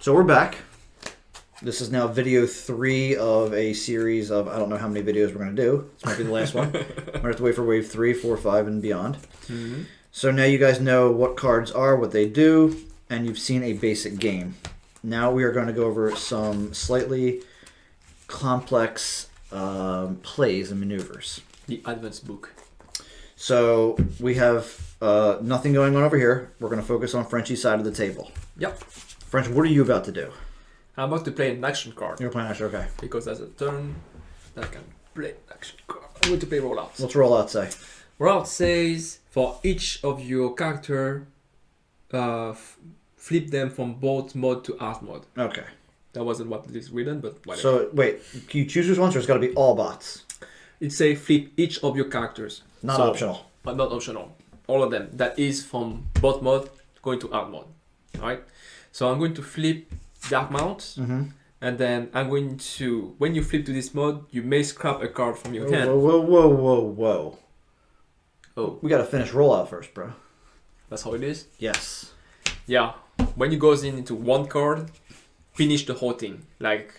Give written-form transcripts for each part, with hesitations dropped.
So we're back. This is now video 3 of a series of, I don't know how many videos we're going to do. This might be the last one. We're going to have to wait for wave 3, 4, 5, and beyond. Mm-hmm. So now you guys know what cards are, what they do, and you've seen a basic game. Now we are going to go over some slightly complex plays and maneuvers. The advanced book. So we have nothing going on over here. We're going to focus on Frenchie's side of the table. Yep. French, what are you about to do? I'm about to play an action card. You're playing action, okay. Because as a turn, I can play an action card. I'm going to play rollout. What's rollout say? Rollout says for each of your character, flip them from both mode to art mode. Okay. That wasn't what is written, but whatever. So, wait, can you choose which ones, or it's got to be all bots? It says flip each of your characters. Not optional. But not optional. All of them. That is from bot mode going to art mode. Alright? So I'm going to flip Dark Mount, and then I'm going to, when you flip to this mode, you may scrap a card from your hand. Whoa. Oh. We got to finish rollout first, bro. That's how it is? Yes. Yeah. When you goes into one card, finish the whole thing. Like,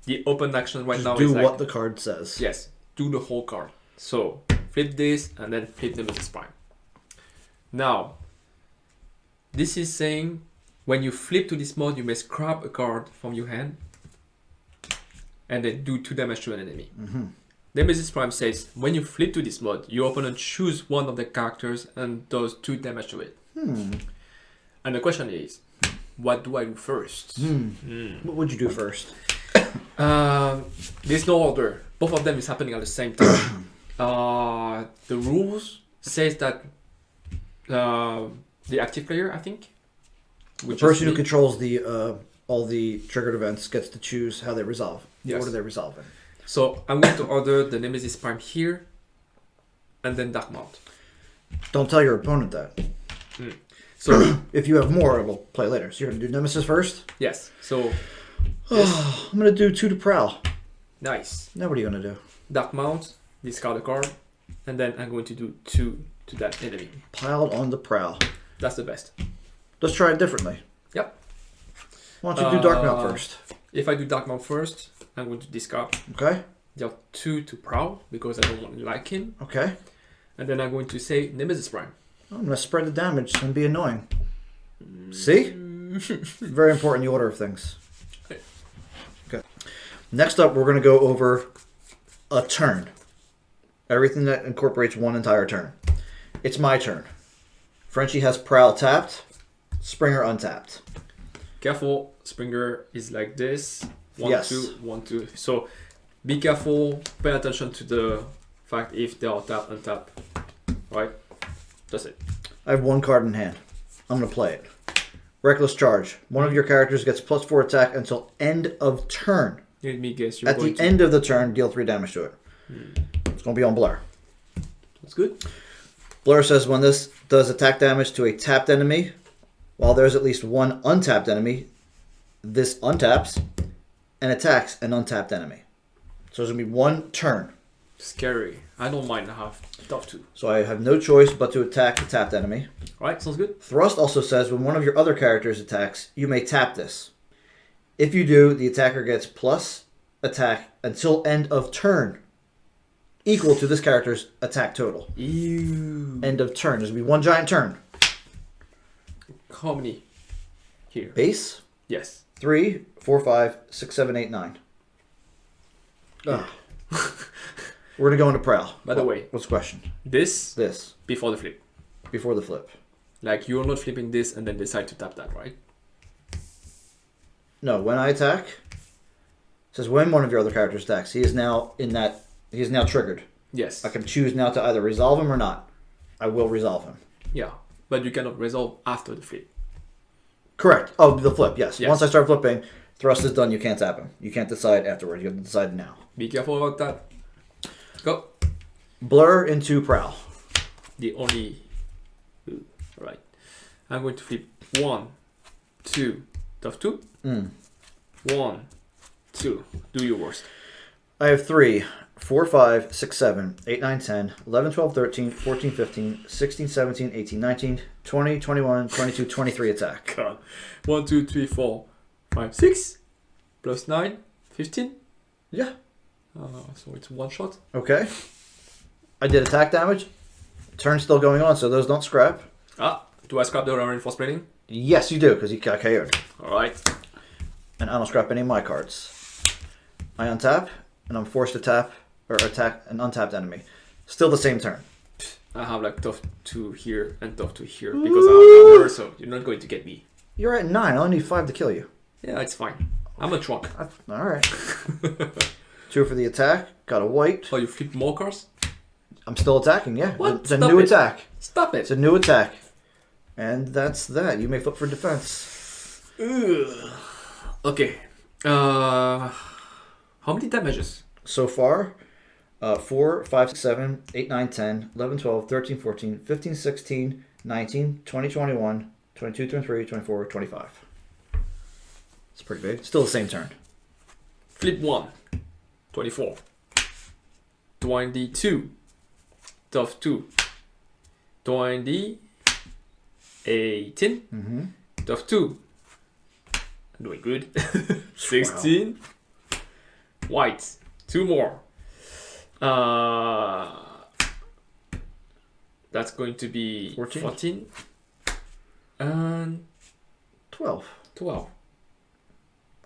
the open action right now do is like... do what the card says. Yes. Do the whole card. So, flip this, and then flip the Nemesis Prime. Now, this is saying, when you flip to this mode, you may scrap a card from your hand, and then do 2 damage to an enemy. Nemesis Prime says, when you flip to this mode, your opponent choose one of the characters and does 2 damage to it. And the question is, what do I do first? What would you do first? There's no order. Both of them is happening at the same time. The rules says that the active player, I think, the person who controls the all the triggered events gets to choose how they resolve. The order they resolve in. So I'm going to order the Nemesis Prime here, and then Dark Mount. Don't tell your opponent that. So if you have more, we'll play later. So you're going to do Nemesis first? Yes. So I'm going to do 2 to Prowl. Nice. Now what are you going to do? Dark Mount, discard a card, and then I'm going to do 2 to that enemy. Piled on the Prowl. That's the best. Let's try it differently. Yep. Why don't you do Dark Mount first? If I do Dark Mount first, I'm going to discard. Okay. Deal 2 to Prowl because I don't like him. Okay. And then I'm going to say Nemesis Prime. I'm going to spread the damage and be annoying. See? Very important, the order of things. Okay. Next up, we're going to go over a turn. Everything that incorporates one entire turn. It's my turn. Frenchie has Prowl tapped, Springer untapped. Careful, Springer is like this. 1, yes. 2, 1, 2. So be careful, pay attention to the fact if they are tap and tap. Right? That's it. I have 1 card in hand. I'm going to play it. Reckless Charge. One of your characters gets +4 attack until end of turn. Let me guess. You're At the end of the turn, deal 3 damage to it. It's going to be on Blur. That's good. Blur says when this does attack damage to a tapped enemy, while there's at least 1 untapped enemy, this untaps and attacks an untapped enemy. So there's going to be 1 turn. Scary. I don't mind. I have tough 2. So I have no choice but to attack the tapped enemy. Alright, sounds good. Thrust also says when one of your other characters attacks, you may tap this. If you do, the attacker gets plus attack until end of turn, equal to this character's attack total. Ew. End of turn. There's going to be 1 giant turn. How many here? Base? Yes. 3, 4, 5, 6, 7, 8, 9. We're going to go into Prowl. By the way. What's the question? This before the flip. Before the flip. Like you're not flipping this and then decide to tap that, right? No, when I attack, it says when one of your other characters attacks, he is now triggered. Yes. I can choose now to either resolve him or not. I will resolve him. Yeah, but you cannot resolve after the flip. Correct. Oh, the flip, yes. Once I start flipping, thrust is done, you can't tap him. You can't decide afterwards. You have to decide now. Be careful about that. Go. Blur into Prowl. The only... Right. I'm going to flip 1, 2, tough 2. 1, 2. Do your worst. I have 3, 4, 5, 6, 7, 8, 9, 10, 11, 12, 13, 14, 15, 16, 17, 18, 19, 20, 21, 22, 23 attack. God. 1, 2, 3, 4, 5, 6. Plus 9, 15. Yeah. So it's one shot. Okay. I did attack damage. Turn's still going on, so those don't scrap. Do I scrap the reinforced plating? Yes, you do, because you got KO'd. Alright. And I don't scrap any of my cards. I untap, and I'm forced to tap or attack an untapped enemy. Still the same turn. I have like tough 2 here and tough 2 here because I have number, so you're not going to get me. You're at 9. I only need 5 to kill you. Yeah, it's fine. I'm a trunk. Alright. 2 for the attack. Got a white. Oh, you flip more cards? I'm still attacking, yeah. What? It's a new attack. Stop it. It's a new attack. And that's that. You may flip for defense. Ugh. Okay. How many damages? So far, 4, 5, 6, 7, 8, 9, 10, 11, 12, 13, 14, 15, 16, 19, 20, 21, 22, 23, 24, 25. It's pretty big. Still the same turn. Flip 1. 24. 22. Tough 2. 20. 18. Mm-hmm. Tough 2. I'm doing good. 16. Wow. White. 2 more. That's going to be 14. And 12. 12.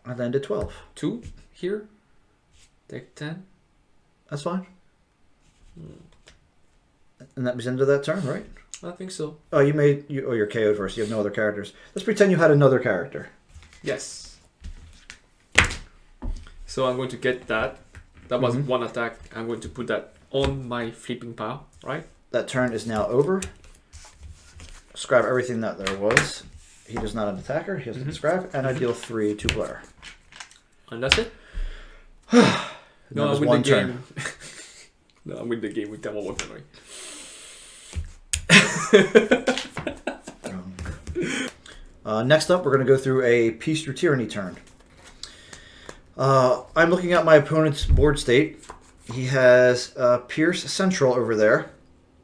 I landed 12. 2 here. Take 10. That's fine. And that was end of that turn, right? I think so. Oh, you're KO'd first. You have no other characters. Let's pretend you had another character. Yes. So I'm going to get that. That was one attack. I'm going to put that on my flipping pile, right? That turn is now over. Scrap everything that there was. He is not an attacker. He has to scrap. And I deal 3 to player. And that's it? No, I win the game. No, I win the game with Thermal Weapon, right? Next up, we're going to go through a Peace Through Tyranny turn. I'm looking at my opponent's board state. He has Pierce Central over there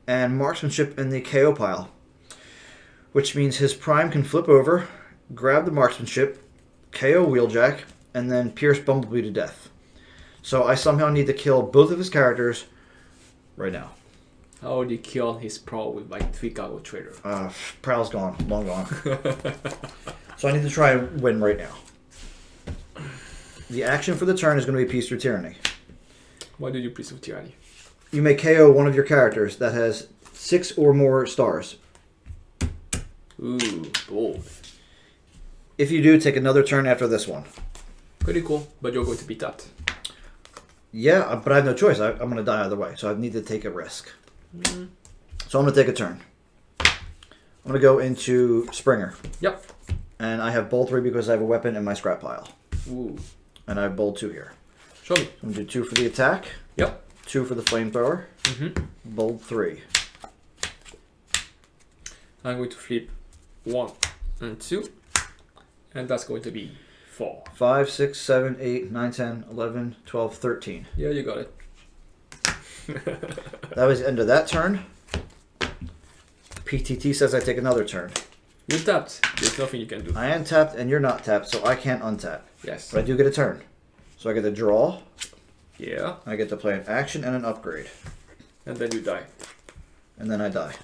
and Marksmanship in the KO pile, which means his Prime can flip over, grab the Marksmanship, KO Wheeljack, and then Pierce Bumblebee to death. So I somehow need to kill both of his characters right now. How would he kill his Prowl with my 3 cargo trader? Prowl's gone. Long gone. So I need to try and win right now. The action for the turn is going to be Peace Through Tyranny. Why do you Peace Through Tyranny? You may KO one of your characters that has 6 or more stars. Ooh, bold. If you do, take another turn after this one. Pretty cool, but you're going to be tapped. Yeah, but I have no choice. I'm going to die either way, so I need to take a risk. So I'm going to take a turn. I'm going to go into Springer. Yep. And I have bold 3 because I have a weapon in my scrap pile. Ooh. And I have bold 2 here. Show me. I'm going to do 2 for the attack. Yep. 2 for the flamethrower. Bold 3. I'm going to flip 1 and 2. And that's going to be 4. 5, 6, 7, 8, 9, 10, 11, 12, 13. Yeah, you got it. That was the end of that turn. PTT says I take another turn. You're tapped. There's nothing you can do. I am tapped and you're not tapped, so I can't untap. Yes. But I do get a turn. So I get to draw. Yeah. I get to play an action and an upgrade. And then you die. And then I die.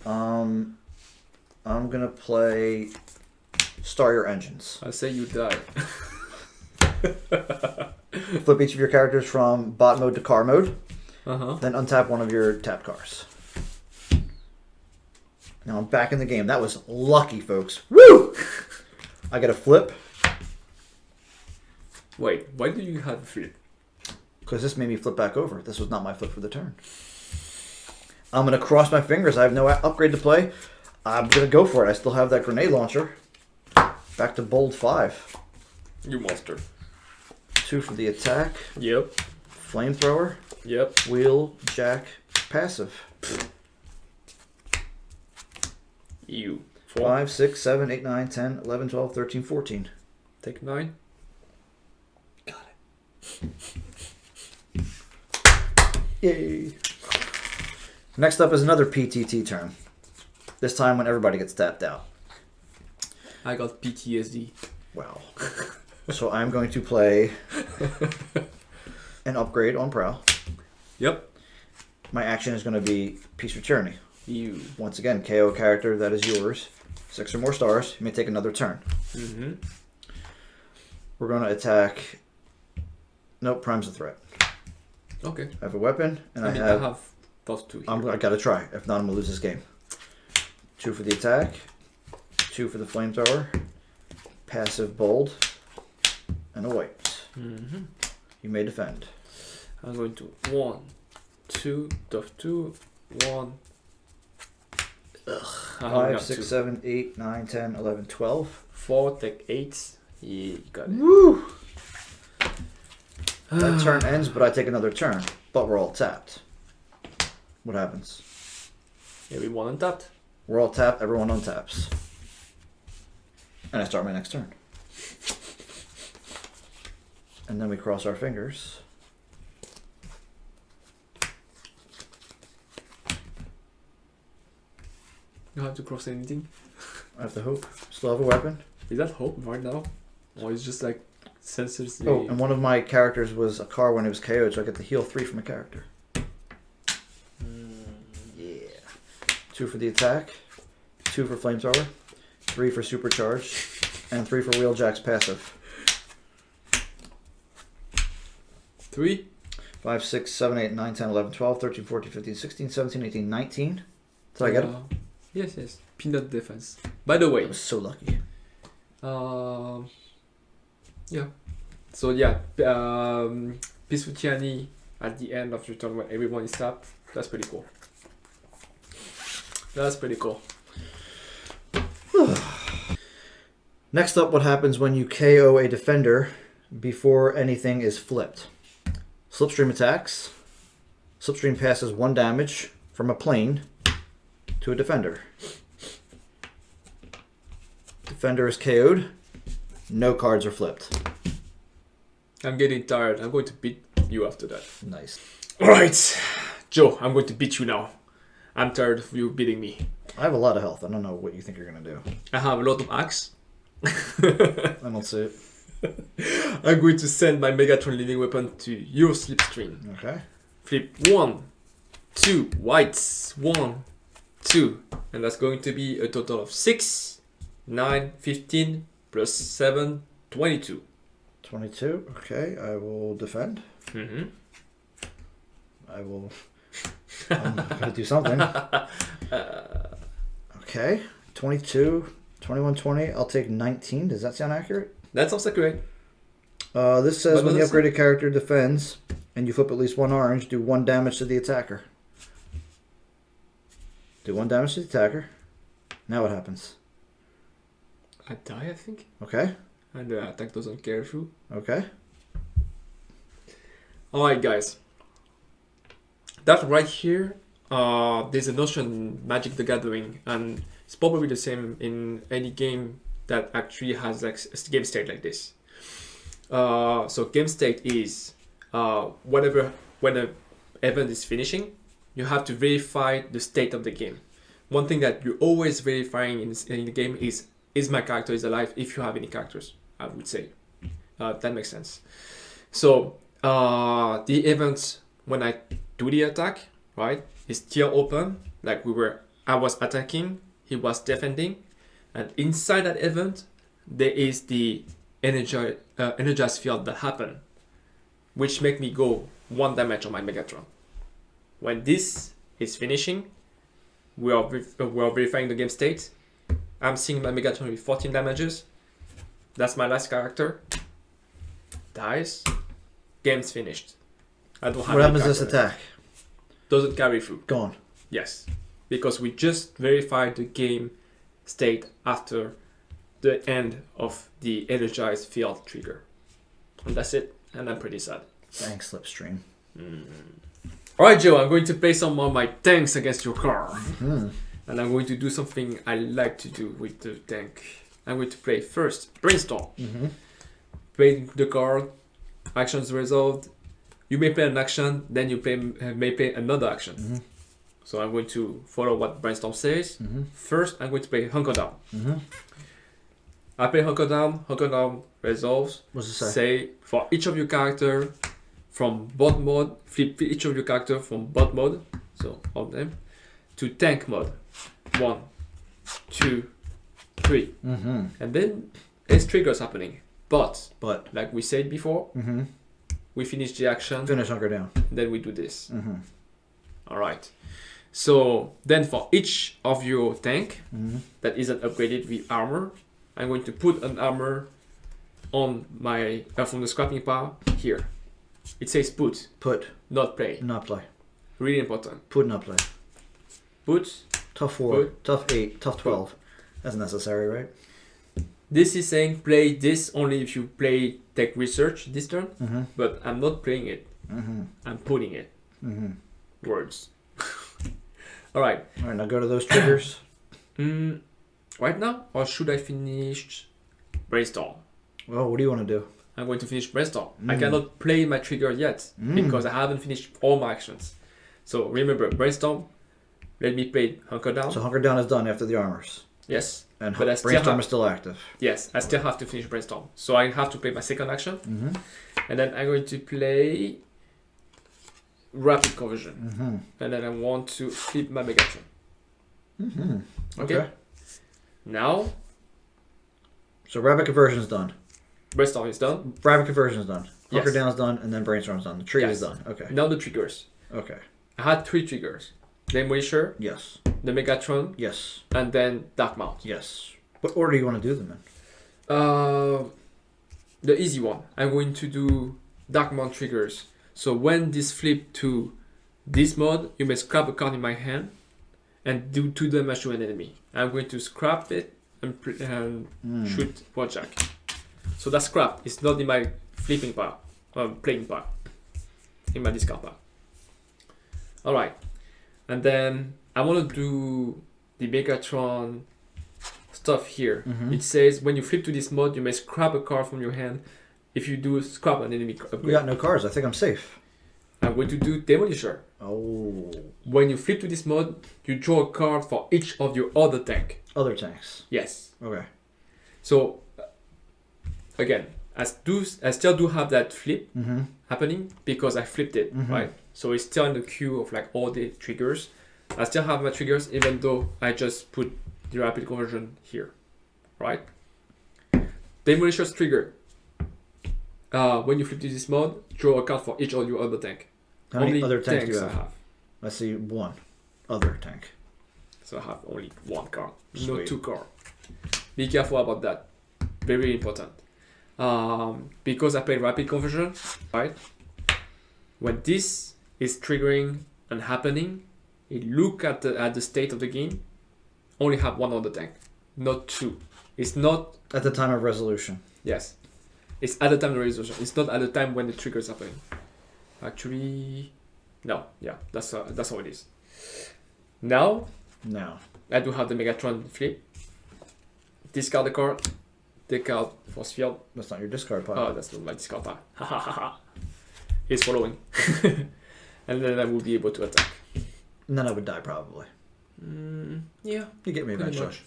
I'm gonna play Star Your Engines. I say you die. Flip each of your characters from bot mode to car mode. Uh-huh. Then untap one of your tapped cars. Now I'm back in the game. That was lucky, folks. Woo! I get a flip. Wait, why do you have a flip? Because this made me flip back over. This was not my flip for the turn. I'm going to cross my fingers. I have no upgrade to play. I'm going to go for it. I still have that grenade launcher. Back to bold 5. You monster. 2 for the attack. Yep. Flamethrower. Yep. Wheel, jack, passive. You. 4. 5, 6, 7, 8, 9, 10, 11, 12, 13, 14. Take 9. Got it. Yay. Next up is another PTT turn. This time when everybody gets tapped out. I got PTSD. Wow. So I'm going to play an upgrade on Prowl. Yep. My action is going to be Peace for Tyranny. You. Once again, KO a character that is yours. 6 or more stars. You may take another turn. Mm-hmm. We're going to attack. Nope, Prime's a threat. Okay. I have a weapon, and I I have those two here. I gotta try. If not, I'm gonna lose this game. 2 for the attack. 2 for the flamethrower. Passive bold. And a white. Mm-hmm. You may defend. I'm going to 1, 2, tough 2, 1. Ugh. 5, 6, 7, 8, 9, 10, 11, 12. 4, take 8. Yeah, you got it. Woo! That turn ends, but I take another turn. But we're all tapped. What happens? Everyone untapped. We're all tapped, everyone untaps. And I start my next turn. And then we cross our fingers. You don't have to cross anything. I have to hope. Still have a weapon. Is that hope right now? Or it's just like sensors the... Oh, and one of my characters was a car when it was KO'd, so I get to heal 3 from a character. Yeah. 2 for the attack, 2 for flamethrower, 3 for supercharge, and 3 for Wheeljack's passive. 3? 5, 6, 7, 8, 9, 10, 11, 12, 13, 14, 15, 16, 17, 18, 19. Did I get it? Yes, yes. Peanut defense. By the way. I was so lucky. Yeah. So yeah, Peaceful Tyranny at the end of your turn when everyone is tapped. That's pretty cool. That's pretty cool. Next up, what happens when you KO a defender before anything is flipped? Slipstream attacks. Slipstream passes 1 damage from a plane to a defender. Defender is KO'd. No cards are flipped. I'm getting tired. I'm going to beat you after that. Nice. Alright, Joe, I'm going to beat you now. I'm tired of you beating me. I have a lot of health. I don't know what you think you're going to do. I have a lot of axe. I don't see it. I'm going to send my Megatron living weapon to your slipstream. Okay. Flip 1, 2, whites, 1, 2. And that's going to be a total of 6, 9, 15, plus 7, 22. 22. Okay, I will defend. Mm-hmm. I'm going to do something. Okay. 22, 21, 20. I'll take 19. Does that sound accurate? That sounds accurate. This says What when the does it say? upgraded character defends and you flip at least 1 orange, do 1 damage to the attacker. Do 1 damage to the attacker. Now what happens? I die, I think. Okay. And the attack doesn't carry through. Okay. Alright, guys. That right here, there's a notion in Magic the Gathering, and it's probably the same in any game that actually has like a game state like this. So game state is when an event is finishing, you have to verify the state of the game. One thing that you're always verifying in the game is my character is alive, if you have any characters, I would say. That makes sense. So the event when I do the attack, right, is still open. Like I was attacking, he was defending, and inside that event there is the energized field that happened, which make me go 1 damage on my Megatron. When this is finishing, we are verifying the game state. I'm seeing my Megatron with 14 damages. That's my last character. Dies. Game's finished. I don't have. What happens to any this character. attack? Doesn't carry through. Gone. Yes, because we just verified the game state after the end of the energized field trigger. And that's it. And I'm pretty sad. Thanks, Slipstream. Alright, Joe, I'm going to play some of my tanks against your car. Mm-hmm. And I'm going to do something I like to do with the tank. I'm going to play first Brainstorm. Mm-hmm. Play the card, actions resolved. You may play an action, then you may play another action. Mm-hmm. So I'm going to follow what Brainstorm says. Mm-hmm. First, I'm going to play Hunker Down. Mm-hmm. I play hunker down resolves. What's it say? Say for each of your character from bot mode, flip each of your character from bot mode, so all of them, to tank mode. 1, 2, 3. Mm-hmm. And then there's triggers happening. But like we said before, mm-hmm. we finish the action. Finish hunker down. Then we do this. Mm-hmm. All right. So then for each of your tank mm-hmm. that isn't upgraded with armor, I'm going to put an armor on my from the scrapping pile here. It says put. Put. Not play. Not play. Really important. Put, not play. Put. Tough 4, Put. tough 8, tough 12. That's necessary, right? This is saying play this only if you play tech research this turn, Mm-hmm. but I'm not playing it. Mm-hmm. I'm putting it. Mm-hmm. Words. All right. All right, now go to those triggers. Right now, or should I finish brainstorm? Well, what do you want to do? I'm going to finish brainstorm. I cannot play my trigger yet because I haven't finished all my actions. So remember, brainstorm. Let me play hunker down. So hunker down is done after the armors. Yes. And but I still brainstorm have, is still active. Yes, I still have to finish brainstorm. So I have to play my second action. Mm-hmm. And then I'm going to play rapid conversion. Mm-hmm. And then I want to flip my Megatron. Mm-hmm. Okay. Now, so rapid conversion is done. brainstorm is done. Rapid conversion is done. Hunker Yes. down is done, and then brainstorm is done. The tree Yes. is done. Okay. Now the triggers. Okay. I had 3 triggers. Demolisher, Yes. the Megatron, Yes. and then Dark Mount. Yes. What order do you want to do them in? The easy one. I'm going to do Dark Mount triggers. So when this flip to this mode, you may scrap a card in my hand and do 2 damage to an enemy. I'm going to scrap it and shoot Warjack. So that scrap is not in my flipping pile, playing pile, in my discard pile. Alright, and then I want to do the Megatron stuff here. Mm-hmm. It says when you flip to this mode, you may scrap a card from your hand. If you do, scrap an enemy upgrade. We got no cards. I think I'm safe. I'm going to do Demolisher. Oh. When you flip to this mode, you draw a card for each of your other tank. Other tanks. Yes. Okay. So, again, I still do have that flip Mm-hmm. happening because I flipped it, Mhm. right? So it's still in the queue of like all the triggers. I still have my triggers even though I just put the rapid conversion here, right? Demolisher's trigger. When you flip to this mode, draw a card for each of your other tank. How many Only other tanks do you I have? have. Let's see, one. Other tank. So I have only 1 card, no Sweet. 2 card. Be careful about that. Very important. Because I play rapid conversion, right? When this is triggering and happening, it look at the state of the game. Only have 1 other tank, not 2. It's not. At the time of resolution. Yes, it's at the time of the resolution. It's not at the time when the trigger is happening. Actually, no. Yeah, that's how it is. Now No. I do have the Megatron flip. Discard the card. Take out force field. That's not your discard pile. Oh, that's not my discard pile. He's following. And then I will be able to attack. And then I would die probably. Yeah. You get me Pretty eventually. much.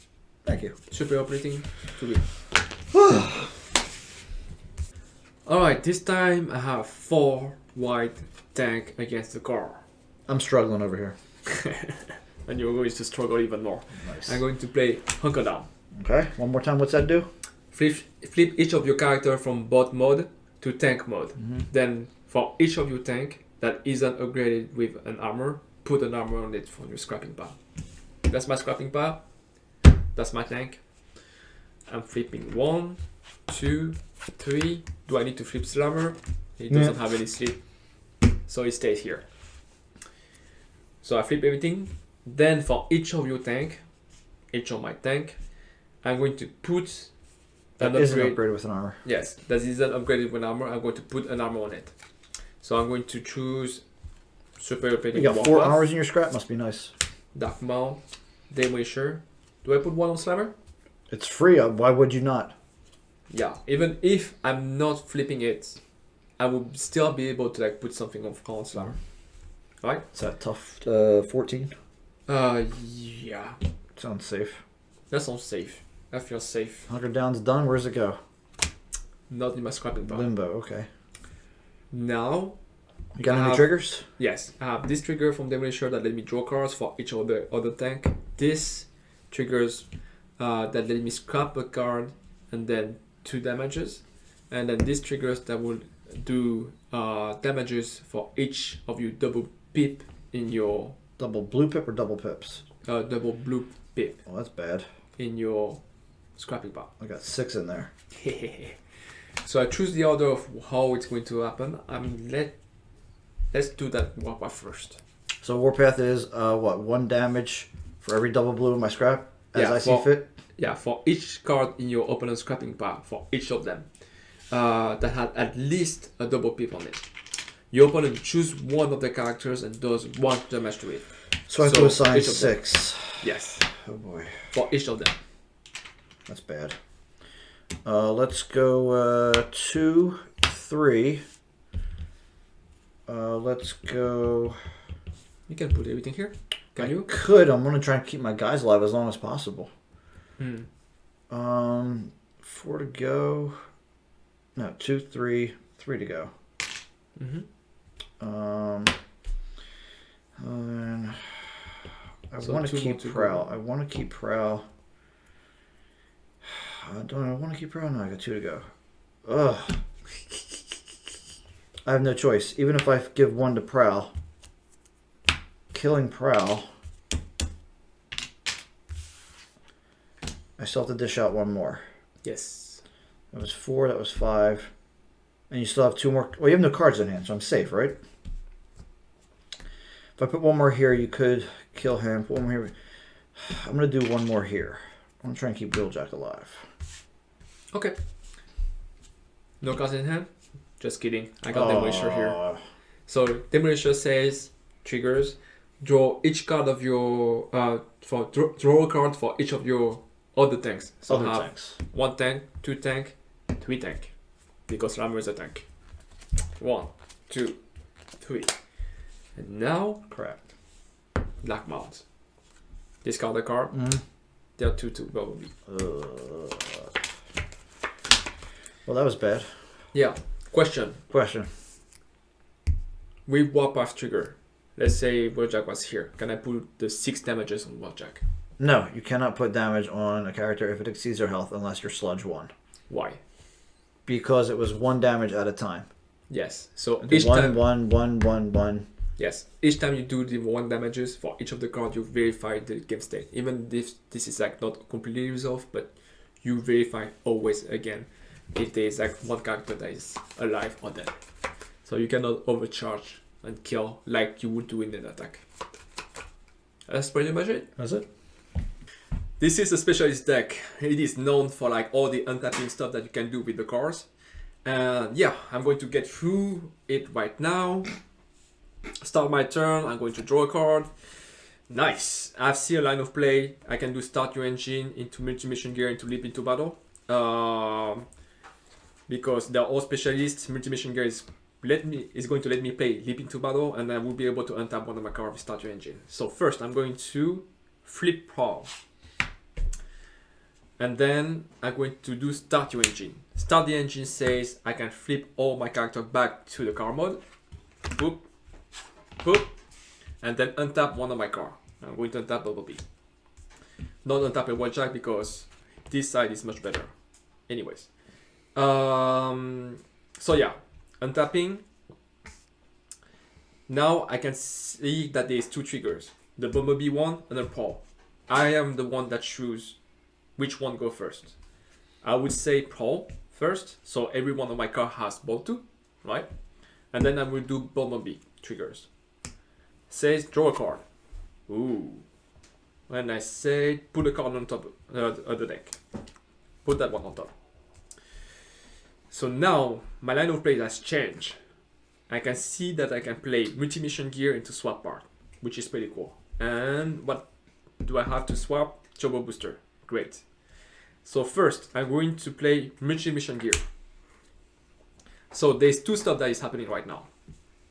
Thank you. Super operating. To be. Alright, this time I have 4 white tank against the car. I'm struggling over here. And you're going to struggle even more. Nice. I'm going to play Hunker Down. Okay, one more time. What's that do? Flip each of your character from bot mode to tank mode. Mm-hmm. Then for each of your tank that isn't upgraded with an armor, put an armor on it for your scrapping pile. That's my scrapping pile. That's my tank. I'm flipping 1, 2, 3. Do I need to flip slammer? It doesn't have any slip, so it stays here. So I flip everything. Then for each of your tank, each of my tank, I'm going to put That isn't upgraded with an armor. Yes, that isn't upgraded with an armor. I'm going to put an armor on it. So I'm going to choose Superior Plating. You got 4 armors in your scrap? Must be nice. Dark Mount, Demolisher. Do I put 1 on Slammer? It's free. Why would you not? Yeah, even if I'm not flipping it, I will still be able to like put something on Slammer. Right? Is that tough 14? Yeah. Sounds safe. That sounds safe. I feel safe. Hunker down's done. Where's it go? Not in my scrapping pile. Limbo. Okay. Now. You got any triggers? Yes, I have this trigger from Demolisher that let me draw cards for each other tank. This triggers that let me scrap a card and then 2 damages. And then these triggers that will do damages for each of you double pip in your... Double blue pip or double pips? Double blue pip. Oh, that's bad. In your scrapping pile. I got 6 in there. So I choose the order of how it's going to happen. Let's do that warpath first. So warpath is what? 1 damage for every double blue in my scrap as I see fit? Yeah, for each card in your opponent's scrapping pile, for each of them that had at least a double pip on it. Your opponent choose one of the characters and does 1 damage to it. So I have to assign 6. Yes. Oh boy. For each of them. That's bad. Let's go 2, 3. Let's go... You can put everything here. Can you? Could. I'm going to try and keep my guys alive as long as possible. 4 to go. No, 2, 3. 3 to go. And I want to keep Prowl. I want to keep Prowl. Don't I want to keep Prowl? No, I got 2 to go. Ugh. I have no choice. Even if I give 1 to Prowl, killing Prowl, I still have to dish out 1 more. Yes. That was 4, that was 5. And you still have 2 more. Well, you have no cards in hand, so I'm safe, right? If I put 1 more here, you could kill him. Put 1 more here. I'm going to do 1 more here. I'm going to try and keep Wheeljack alive. Okay. No cards in hand? Just kidding. I got Demolisher here. So Demolisher says, triggers, draw each card of your, draw a card for each of your other tanks. So Other have tanks. 1 tank, 2 tank, 3 tank. Because Rammer is a tank. 1, 2, 3. And now, Crap. Black Mount. Discard a card. There are 2 probably. Well, that was bad. Yeah. Question. With Warpath trigger, let's say Wheeljack was here. Can I put the 6 damages on Wheeljack? No, you cannot put damage on a character if it exceeds their health unless you're sludge 1. Why? Because it was 1 damage at a time. Yes. So each time. 1. Yes. Each time you do the 1 damages for each of the cards, you verify the game state. Even if this is like not completely resolved, but you verify always again if there is like 1 character that is alive or dead. So you cannot overcharge and kill like you would do in an attack. That's pretty much it. That's it. This is a specialist deck. It is known for like all the untapping stuff that you can do with the cards. And yeah, I'm going to get through it right now. Start my turn. I'm going to draw a card. Nice. I see a line of play. I can do start your engine into multi-mission gear into leap into battle. Because they're all specialists. Multi-mission gear is going to let me play leap into battle, and I will be able to untap 1 of my cards with start your engine. So first, I'm going to flip Prowl. And then I'm going to do start your engine. Start the engine says I can flip all my character back to the card mode. Boop. Boop. And then untap 1 of my cards. I'm going to untap Bumblebee. Not untap a Wheeljack because this side is much better. Anyways. So yeah. Untapping. Now I can see that there is 2 triggers. The Bumblebee one and the Prowl. I am the one that chooses which one go first. I would say Prowl first, so every one of my cards has Ball 2, right? And then I will do Bumblebee triggers. Says draw a card. Ooh. And I say put a card on top of the deck. Put that one on top. So now my line of play has changed. I can see that I can play multi-mission gear into swap part, which is pretty cool. And what do I have to swap? Turbo booster. Great. So first, I'm going to play multi-mission gear. So there's 2 stuff that is happening right now.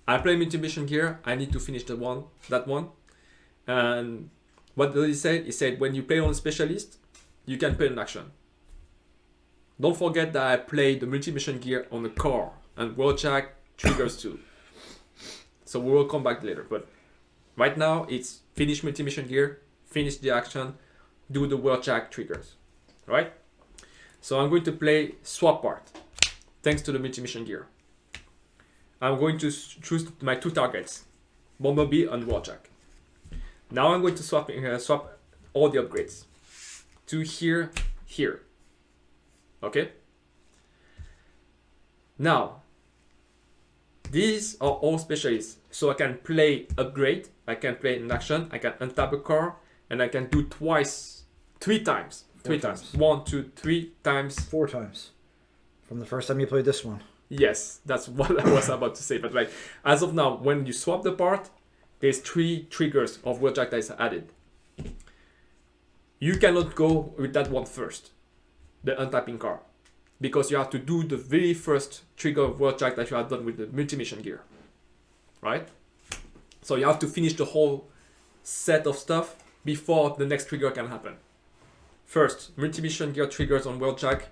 I play multi-mission gear. I need to finish that one. And what does he say? He said when you play on a specialist, you can play an action. Don't forget that I played the multi-mission gear on the car, and Wheeljack triggers too. So we will come back later, but right now it's finish multi-mission gear, finish the action, do the Wheeljack triggers, right? So I'm going to play swap part, thanks to the multi-mission gear. I'm going to choose my 2 targets, Bumblebee and Wheeljack. Now I'm going to swap all the upgrades to here. Okay? Now, these are all specialists. So I can play upgrade, I can play an action, I can untap a car, and I can do three times. 1, 2, 3 times. 4 times. From the first time you played this one. Yes, that's what I was about to say. But like, as of now, when you swap the part, there's 3 triggers of Wheeljack that is added. You cannot go with that one first, the untapping car, because you have to do the very first trigger of Wheeljack that you have done with the multi-mission gear, right? So you have to finish the whole set of stuff before the next trigger can happen. First, multi-mission gear triggers on Wheeljack,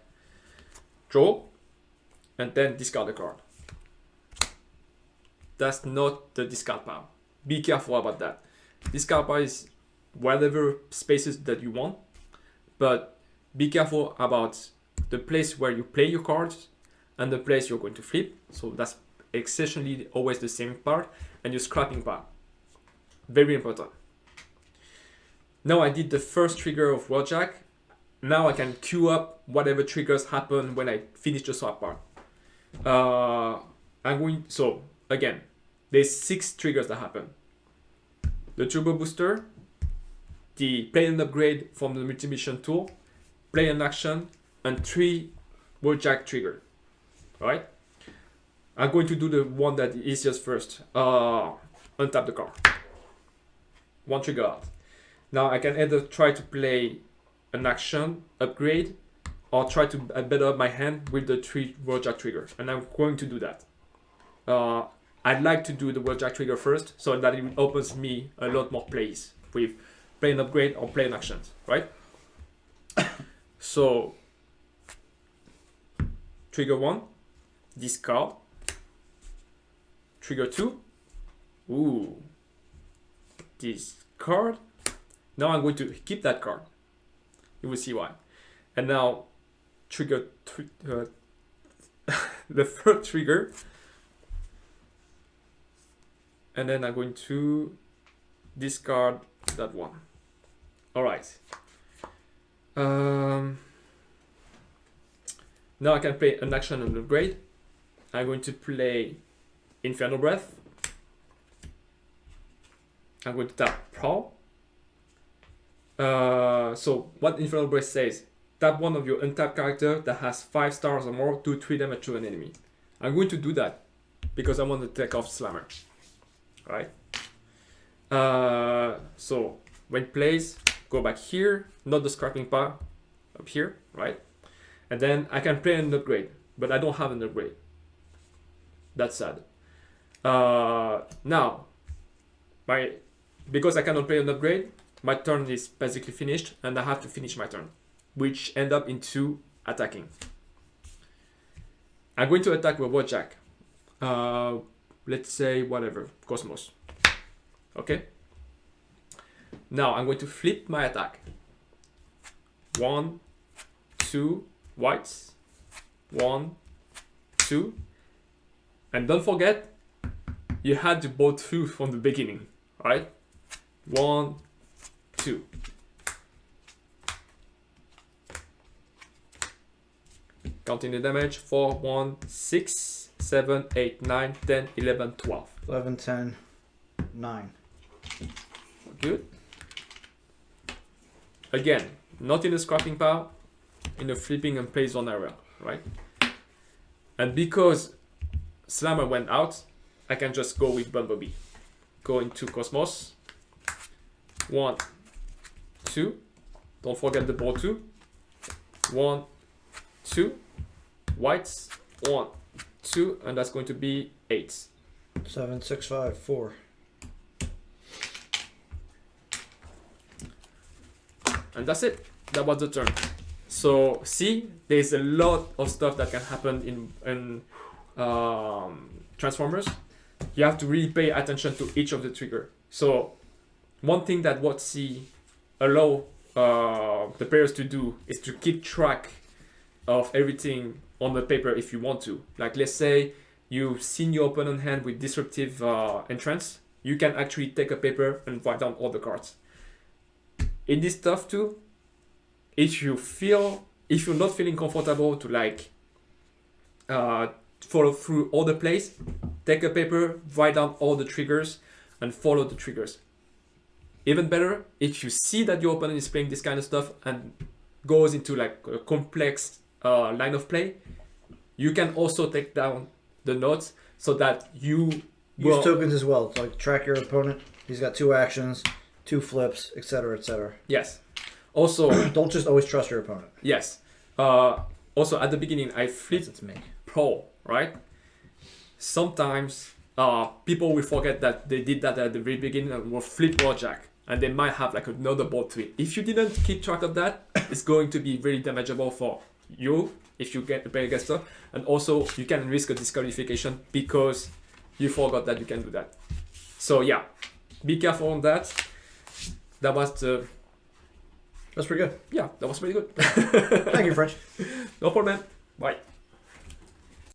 draw, and then discard the card. That's not the discard pile. Be careful about that. Discard pile is whatever spaces that you want, but be careful about the place where you play your cards and the place you're going to flip. So that's essentially always the same part, and your scrapping pile. Very important. Now I did the first trigger of Wheeljack. Now I can queue up whatever triggers happen when I finish the swap part. So again, there's 6 triggers that happen. The turbo booster, the play and upgrade from the multi-mission tool, play an action, and 3 Wheeljack trigger. Right? I'm going to do the one that is easiest first. Untap the card. 1 trigger out. Now I can either try to play an action, upgrade, or try to better up my hand with the 3 Wheeljack triggers. And I'm going to do that. I'd like to do the Wheeljack trigger first, so that it opens me a lot more plays with play an upgrade or play an actions, right? So, trigger 1, discard. Trigger 2, discard. Now I'm going to keep that card. You will see why. And now, trigger the third trigger. And then I'm going to discard that one. All right. Now I can play an action and upgrade. I'm going to play Infernal Breath. I'm going to tap Prowl. So what Infernal Breath says, tap one of your untapped character that has 5 stars or more, do 3 damage to an enemy. I'm going to do that because I want to take off Slammer. Right? So when it plays, go back here, not the scrapping pile, up here, right? And then I can play an upgrade, but I don't have an upgrade. That's sad. Now, because I cannot play an upgrade, my turn is basically finished, and I have to finish my turn, which end up into attacking. I'm going to attack with Wheeljack. Let's say whatever, Cosmos. Okay. Now I'm going to flip my attack. 1, 2, whites. 1, 2. And don't forget, you had to both through from the beginning, right? 1, 2. Counting the damage. 4, 1, 6, 7, 8, 9, 10, 11, 12. 11, 10, 9. Good. Again, not in the scrapping pile, in the flipping and play zone area, right? And because Slammer went out, I can just go with Bumblebee. Go into Cosmos. 1, 2. Don't forget the ball 2. 1, 2. Whites. 1, 2. And that's going to be 8. 7, 6, 5, 4. and that's it. That was the turn. So see, there's a lot of stuff that can happen in Transformers. You have to really pay attention to each of the trigger. So one thing that WotC allow the players to do is to keep track of everything on the paper if you want to. Like let's say you've seen your opponent hand with disruptive entrance, you can actually take a paper and write down all the cards. In this stuff too, if you're not feeling comfortable to like follow through all the plays, take a paper, write down all the triggers and follow the triggers. Even better, if you see that your opponent is playing this kind of stuff and goes into like a complex line of play, you can also take down the notes so that you use tokens as well to like track your opponent. He's got 2 actions, 2 flips, etc., etc. Yes. Also, don't just always trust your opponent. Yes. Also, at the beginning, I flipped Pro, right? Sometimes people will forget that they did that at the very beginning and will flip Raw Jack, and they might have like another board to it. If you didn't keep track of that, it's going to be really damageable for you if you get play against stuff, and also you can risk a disqualification because you forgot that you can do that. So yeah, be careful on that. That was the. That's pretty good. Yeah, that was pretty good. Thank you, French. No problem. Bye.